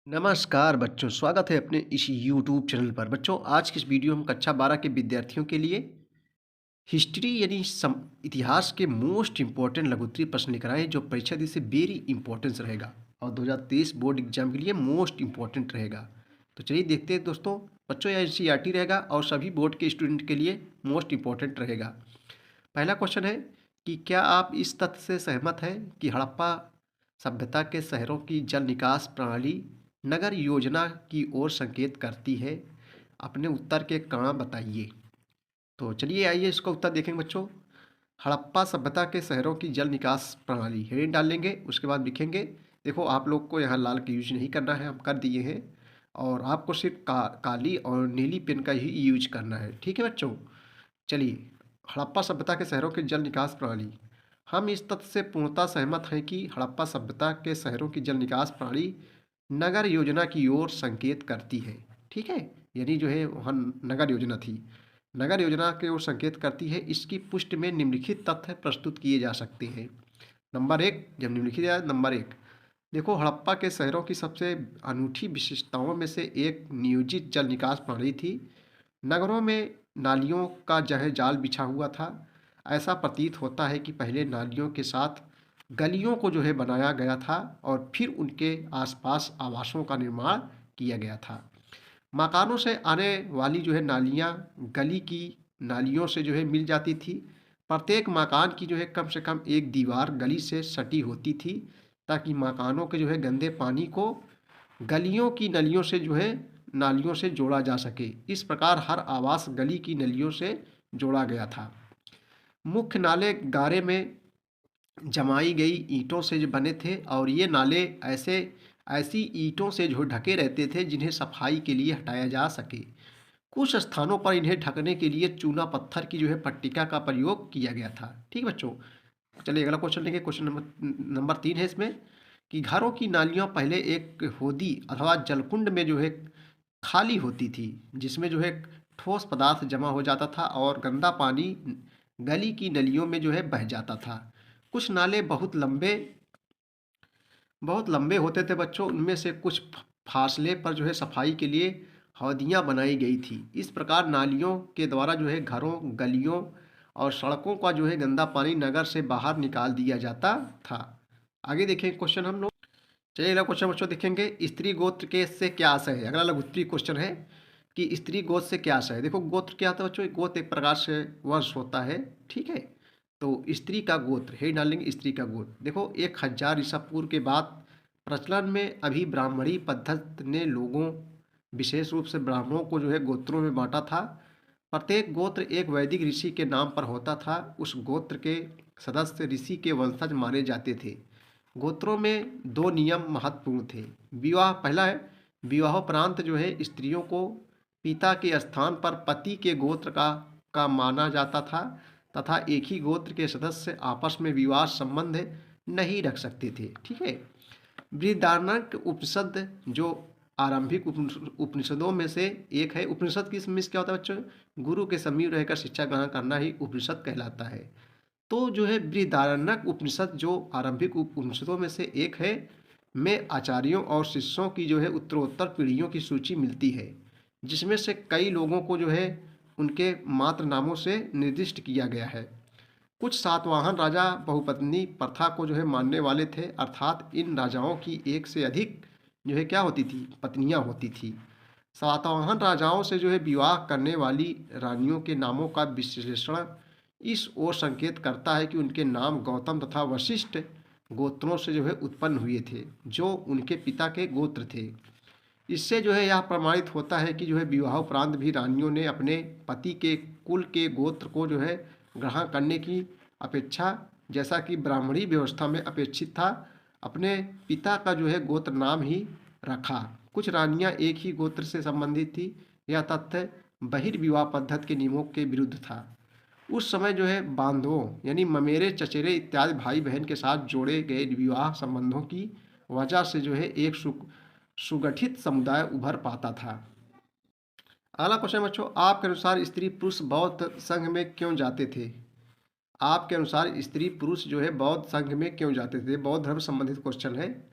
नमस्कार बच्चों, स्वागत है अपने इस यूट्यूब चैनल पर। बच्चों, आज की इस वीडियो में कक्षा 12 के विद्यार्थियों के लिए हिस्ट्री यानी इतिहास के मोस्ट इम्पोर्टेंट लघुत्तरीय प्रश्न लेकर आए हैं, जो परीक्षा दी से वेरी इंपॉर्टेंस रहेगा और 2023 बोर्ड एग्जाम के लिए मोस्ट इम्पोर्टेंट रहेगा। तो चलिए देखते हैं दोस्तों। बच्चों, यह एनसीईआरटी रहेगा और सभी बोर्ड के स्टूडेंट के लिए मोस्ट इम्पोर्टेंट रहेगा। पहला क्वेश्चन है कि क्या आप इस तथ्य से सहमत हैं कि हड़प्पा सभ्यता के शहरों की जल निकास प्रणाली नगर योजना की ओर संकेत करती है? अपने उत्तर के कारण बताइए। तो चलिए आइए इसका उत्तर देखेंगे बच्चों। हड़प्पा सभ्यता के शहरों की जल निकास प्रणाली हेडिंग डाल लेंगे, उसके बाद लिखेंगे। देखो, आप लोग को यहाँ लाल का यूज नहीं करना है, हम कर दिए हैं। और आपको सिर्फ काली और नीली पेन का ही यूज करना है, ठीक है बच्चों। चलिए, हड़प्पा सभ्यता के शहरों की जल निकास प्रणाली। हम इस तथ्य से पूर्णतः सहमत हैं कि हड़प्पा सभ्यता के शहरों की जल निकास प्रणाली नगर योजना की ओर संकेत करती है। ठीक है, यानी जो है वहाँ नगर योजना थी, नगर योजना की ओर संकेत करती है। इसकी पुष्टि में निम्नलिखित तथ्य प्रस्तुत किए जा सकते हैं। नंबर एक, जब निम्नलिखित है नंबर एक, देखो, हड़प्पा के शहरों की सबसे अनूठी विशेषताओं में से एक नियोजित जल निकास प्रणाली थी। नगरों में नालियों का जहे जाल बिछा हुआ था। ऐसा प्रतीत होता है कि पहले नालियों के साथ गलियों को जो है बनाया गया था और फिर उनके आसपास आवासों का निर्माण किया गया था। मकानों से आने वाली जो है नालियाँ गली की नालियों से जो है मिल जाती थी। प्रत्येक मकान की जो है कम से कम एक दीवार गली से सटी होती थी, ताकि मकानों के जो है गंदे पानी को गलियों की नलियों से जो है नालियों से जोड़ा जा सके। इस प्रकार हर आवास गली की नलियों से जोड़ा गया था। मुख्य नाले गारे में जमाई गई ईंटों से जो बने थे और ये नाले ऐसी ईंटों से जो ढके रहते थे जिन्हें सफाई के लिए हटाया जा सके। कुछ स्थानों पर इन्हें ढकने के लिए चूना पत्थर की जो है पट्टिका का प्रयोग किया गया था। ठीक है बच्चों। चलिए अगला क्वेश्चन लेंगे। क्वेश्चन नंबर नंबर 3 है इसमें कि घरों की नालियाँ पहले एक होदी अथवा जलकुंड में जो है खाली होती थी, जिसमें जो है ठोस पदार्थ जमा हो जाता था और गंदा पानी गली की नलियों में जो है बह जाता था। कुछ नाले बहुत लंबे होते थे बच्चों। उनमें से कुछ फासले पर जो है सफाई के लिए हौदियाँ बनाई गई थी। इस प्रकार नालियों के द्वारा जो है घरों, गलियों और सड़कों का जो है गंदा पानी नगर से बाहर निकाल दिया जाता था। आगे देखें क्वेश्चन हम लोग। चलिए अगला क्वेश्चन बच्चों देखेंगे, स्त्री गोत्र के से क्या आशय है। अगला लघुत्तरीय क्वेश्चन है कि स्त्री गोत्र से क्या आशय है। देखो, गोत्र क्या होता है बच्चों, गोत्र एक प्रकार से वंश होता है। ठीक है, तो स्त्री का गोत्र है डालेंगे। स्त्री का गोत्र देखो, 1000 ईसा पूर्व के बाद प्रचलन में अभी ब्राह्मणी पद्धति ने लोगों, विशेष रूप से ब्राह्मणों को जो है गोत्रों में बांटा था। प्रत्येक गोत्र एक वैदिक ऋषि के नाम पर होता था। उस गोत्र के सदस्य ऋषि के वंशज माने जाते थे। गोत्रों में दो नियम महत्वपूर्ण थे। विवाह पहला है, विवाहोपरांत जो है स्त्रियों को पिता के स्थान पर पति के गोत्र का माना जाता था तथा एक ही गोत्र के सदस्य आपस में विवाह संबंध नहीं रख सकते थे। ठीक है, बृहदारण्यक उपनिषद जो आरंभिक उपनिषदों में से एक है। उपनिषद की मीन्स क्या होता है बच्चों, गुरु के समीप रहकर शिक्षा ग्रहण करना ही उपनिषद कहलाता है। तो जो है बृहदारण्यक उपनिषद जो आरंभिक उपनिषदों में से एक है, में आचार्यों और शिष्यों की जो है उत्तरोत्तर पीढ़ियों की सूची मिलती है, जिसमें से कई लोगों को जो है उनके मात्र नामों से निर्दिष्ट किया गया है। कुछ सातवाहन राजा बहुपत्नी प्रथा को जो है मानने वाले थे, अर्थात इन राजाओं की एक से अधिक जो है क्या होती थी, पत्नियां होती थी। सातवाहन राजाओं से जो है विवाह करने वाली रानियों के नामों का विश्लेषण इस ओर संकेत करता है कि उनके नाम गौतम तथा वशिष्ठ गोत्रों से जो है उत्पन्न हुए थे, जो उनके पिता के गोत्र थे। इससे जो है यह प्रमाणित होता है कि जो है विवाहोपरांत भी रानियों ने अपने पति के कुल के गोत्र को जो है ग्रहण करने की अपेक्षा, जैसा कि ब्राह्मणी व्यवस्था में अपेक्षित था, अपने पिता का जो है गोत्र नाम ही रखा। कुछ रानियां एक ही गोत्र से संबंधित थी। यह तथ्य बहिर्विवाह पद्धति के नियमों के विरुद्ध था। उस समय जो है बांधवों यानी ममेरे, चचेरे इत्यादि भाई बहन के साथ जोड़े गए विवाह संबंधों की वजह से जो है एक सुगठित समुदाय उभर पाता था। अगला क्वेश्चन बच्चों, आपके अनुसार स्त्री पुरुष बौद्ध संघ में क्यों जाते थे। आपके अनुसार स्त्री पुरुष जो है बौद्ध संघ में क्यों जाते थे। बौद्ध धर्म संबंधित क्वेश्चन है।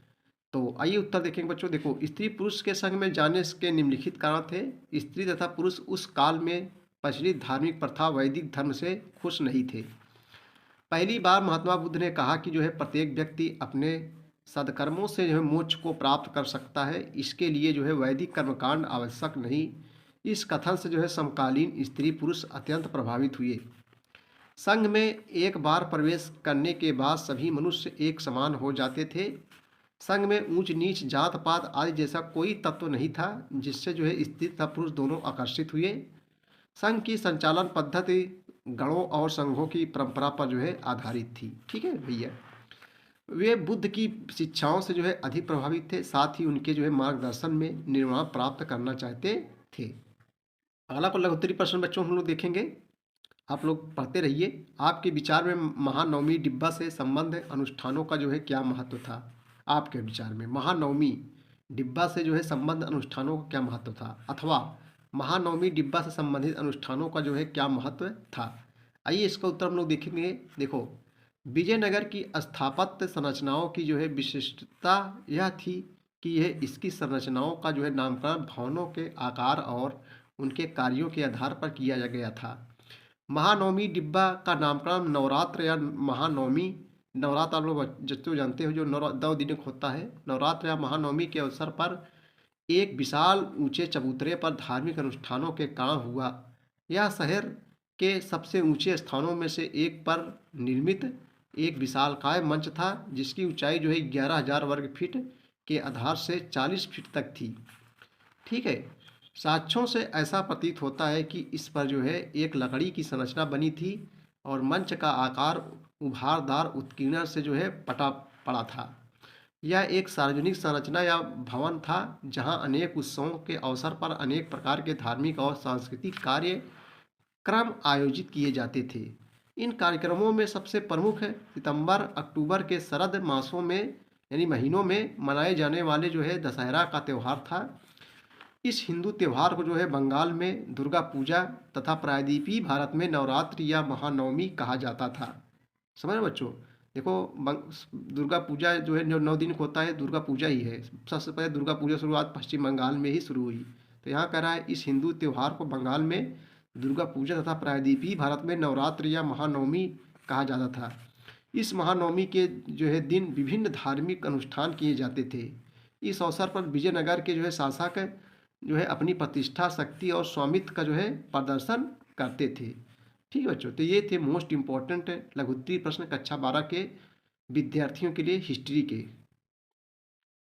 तो आइए उत्तर देखेंगे बच्चों। देखो, स्त्री पुरुष के संग में जाने के निम्नलिखित कारण थे। स्त्री तथा पुरुष उस काल में प्रचलित धार्मिक प्रथा वैदिक धर्म से खुश नहीं थे। पहली बार महात्मा बुद्ध ने कहा कि जो है प्रत्येक व्यक्ति अपने सद्कर्मों से जो है मोक्ष को प्राप्त कर सकता है, इसके लिए जो है वैदिक कर्मकांड आवश्यक नहीं। इस कथन से जो है समकालीन स्त्री पुरुष अत्यंत प्रभावित हुए। संघ में एक बार प्रवेश करने के बाद सभी मनुष्य एक समान हो जाते थे। संघ में ऊंच नीच जात पात आदि जैसा कोई तत्व नहीं था, जिससे जो है स्त्री तथा पुरुष दोनों आकर्षित हुए। संघ की संचालन पद्धति गणों और संघों की परंपरा पर जो है आधारित थी। ठीक है भैया, वे बुद्ध की शिक्षाओं से जो है अधिक प्रभावित थे, साथ ही उनके जो है मार्गदर्शन में निर्वाण प्राप्त करना चाहते थे। अगला को लघुत्तरी प्रश्न बच्चों हम लोग देखेंगे, आप लोग पढ़ते रहिए। आपके विचार में महानवमी डिब्बा से संबंध अनुष्ठानों का जो है क्या महत्व था? आपके विचार में महानवमी डिब्बा से जो है संबंध अनुष्ठानों का क्या महत्व था, अथवा महानवमी डिब्बा से संबंधित अनुष्ठानों का जो है क्या महत्व था? आइए इसका उत्तर हम लोग देखेंगे। देखो, विजयनगर की स्थापत्य संरचनाओं की जो है विशिष्टता यह थी कि यह इसकी संरचनाओं का जो है नामकरण भवनों के आकार और उनके कार्यों के आधार पर किया गया था। महानवमी डिब्बा का नामकरण नवरात्र या महानवमी, नवरात्र आप लोग जो जानते हो जो 9 दिन होता है, नवरात्र या महानवमी के अवसर पर एक विशाल ऊंचे चबूतरे पर धार्मिक अनुष्ठानों के कारण हुआ। यह शहर के सबसे ऊंचे स्थानों में से एक पर निर्मित एक विशालकाय मंच था, जिसकी ऊंचाई जो है 11,000 वर्ग फीट के आधार से 40 फीट तक थी। ठीक है, साक्ष्यों से ऐसा प्रतीत होता है कि इस पर जो है एक लकड़ी की संरचना बनी थी और मंच का आकार उभारदार उत्कीर्णन से जो है पटा पड़ा था। यह एक सार्वजनिक संरचना या भवन था जहां अनेक उत्सवों के अवसर पर अनेक प्रकार के धार्मिक और सांस्कृतिक कार्यक्रम आयोजित किए जाते थे। इन कार्यक्रमों में सबसे प्रमुख सितंबर अक्टूबर के शरद मासों में यानी महीनों में मनाए जाने वाले जो है दशहरा का त्यौहार था। इस हिंदू त्यौहार को जो है बंगाल में दुर्गा पूजा तथा प्रायद्वीपीय भारत में नवरात्रि या महानवमी कहा जाता था। समझ रहे बच्चों? देखो, दुर्गा पूजा जो है 9 दिन होता है, दुर्गा पूजा ही है। सबसे पहले दुर्गा पूजा शुरुआत पश्चिम बंगाल में ही शुरू हुई। तो यहाँ कह रहा है इस हिंदू त्यौहार को बंगाल में दुर्गा पूजा तथा प्रायद्वीपीय भारत में नवरात्रि या महानवमी कहा जाता था। इस महानवमी के जो है दिन विभिन्न धार्मिक अनुष्ठान किए जाते थे। इस अवसर पर विजयनगर के जो है शासक जो है अपनी प्रतिष्ठा, शक्ति और स्वामित्व का जो है प्रदर्शन करते थे। ठीक है बच्चों, तो ये थे मोस्ट इम्पॉर्टेंट लघुत्तरी प्रश्न कक्षा 12 के विद्यार्थियों के लिए हिस्ट्री के।